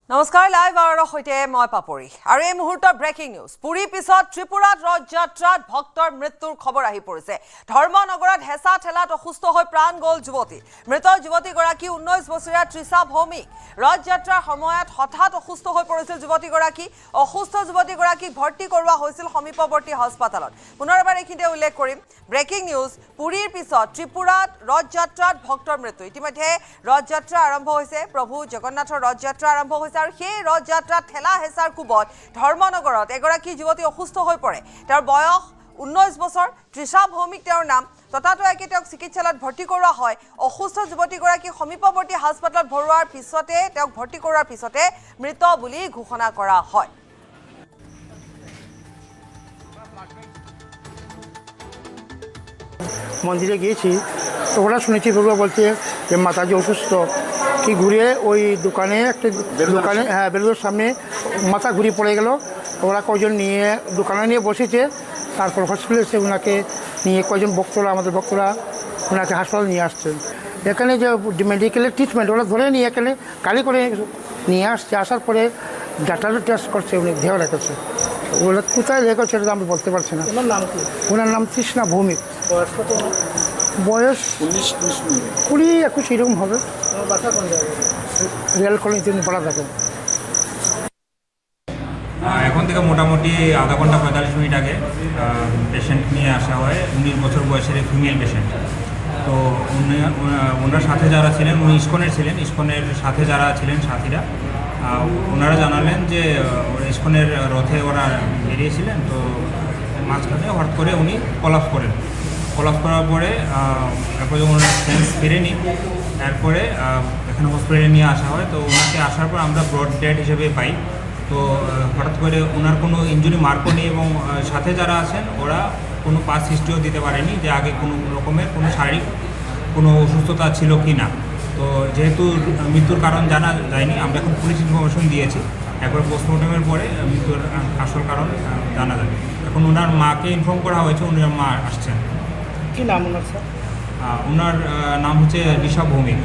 নমস্কাৰ লাইভ আৱাৰৰ সৈতে মই পাপৰি আৰু এই মুহূৰ্তৰ ব্ৰেকিং নিউজ পুৰী পিছত ত্ৰিপুৰাত ৰথ যাত্ৰাত ভক্তৰ মৃত্যুৰ খবৰ আহি পৰিছে ধৰ্মনগৰত হেঁচা ঠেলাত অসুস্থ হৈ প্ৰাণ গ'ল যুৱতী মৃত যুৱতীগৰাকী 19 বছৰীয়া তৃষা ভৌমিক ৰথ যাত্ৰাৰ সময়ত হঠাৎ অসুস্থ হৈ পৰিছিল যুৱতীগৰাকী অসুস্থ যুৱতীগৰাকীক ভৰ্তি কৰোৱা হৈছিল সমীপৱৰ্তী হাস্পাতালত পুনৰ এবাৰ এইখিনিতে উল্লেখ কৰিম ব্ৰেকিং নিউজ পুৰীৰ পিছত ত্ৰিপুৰাত ৰথ যাত্ৰাত ভক্তৰ মৃত্যু ইতিমধ্যে ৰথ যাত্ৰা আৰম্ভ হৈছে প্ৰভু জগন্নাথৰ ৰথ যাত্ৰা আৰম্ভ হৈছে আৰু সেই ৰথ যাত্ৰাত ঠেলা হেঁচাৰ কোবত ধৰ্মনগৰত এগৰাকী যুৱতী অসুস্থ হৈ পৰে তেওঁৰ বয়স 19 বছৰ তৃষা ভৌমিক তেওঁৰ নাম তথাপিও তেওঁক চিকিৎসালয়ত ভৰ্তি কৰোৱা হয় অসুস্থ যুৱতীগৰাকী সমীপৱৰ্তী হাস্পাতালত ভৰোৱাৰ পিছতে তেওঁক ভৰ্তি কৰোৱাৰ পিছতে মৃত বুলি ঘোষণা কৰা হয় মন্দিরে গিয়েছি তো ওরা শুনেছি বলবো বলছে যে মাতাজি অসুস্থ কি ঘুরে ওই দোকানে একটা দোকানে হ্যাঁ বেলুদের সামনে মাথা ঘুরিয়ে পড়ে গেল ওরা কয়জন নিয়ে দোকানে নিয়ে বসেছে তারপর হসপিটালে এসে ওনাকে নিয়ে কয়জন ভক্তরা আমাদের ভক্তরা ওনাকে হাসপাতালে নিয়ে আসছেন এখানে যে মেডিকেলের ট্রিটমেন্ট ওরা ধরে নিয়ে এখানে গাড়ি করে নিয়ে আসছে আসার পরে ডাক্তারও টেস্ট করছে উনি দেহ রেখেছে ওরা কোথায় রেখেছে সেটা আমি বলতে পারছি না ওনার নাম কি ওনার নাম তৃষ্ণা ভৌমিক বয়স কত বয়স 20-21 এরকম হবে ওনার বাসা কোন জায়গায় রেল কলোনি তিনি পড়া থাকেন এখন থেকে মোটামুটি আধা ঘন্টা 45 মিনিট আগে পেশেন্ট নিয়ে আসা হয় 19 বছর বয়সের ফিমেল পেশেন্ট তো ওনার সাথে যারা ছিলেন উনি ইস্কনের সাথে যারা ছিলেন সাথীরা ওনারা জানালেন যে ইস্কনের রথে ওরা বেরিয়েছিলেন তো মাঝখানে হঠাৎ করে উনি কলাপস করার পরে এরপর যখন ওনার সেন্স ফিরেনি এরপরে এখানে হসপিটালে নিয়ে আসা হয় তো ওনাকে আসার পর আমরা ব্রড ডেড হিসেবে পাই তো হঠাৎ করে ওনার কোনো ইনজুরি মার্কও নেই এবং সাথে যারা আছেন ওরা কোনো পাস হিস্ট্রিও দিতে পারেনি যে আগে কোনো রকমের কোনো শারীরিক কোনো অসুস্থতা ছিল কি না তো যেহেতু মৃত্যুর কারণ জানা যায়নি আমরা এখন পুলিশ ইনফরমেশন দিয়েছি একবার পোস্টমর্টমের পরে মৃত্যুর আসল কারণ জানা যাবে এখন ওনার মাকে ইনফর্ম করা হয়েছে ওনার মা আসছেন কি নাম ওনার স্যার ওনার নাম হচ্ছে ঋষভ ভৌমিক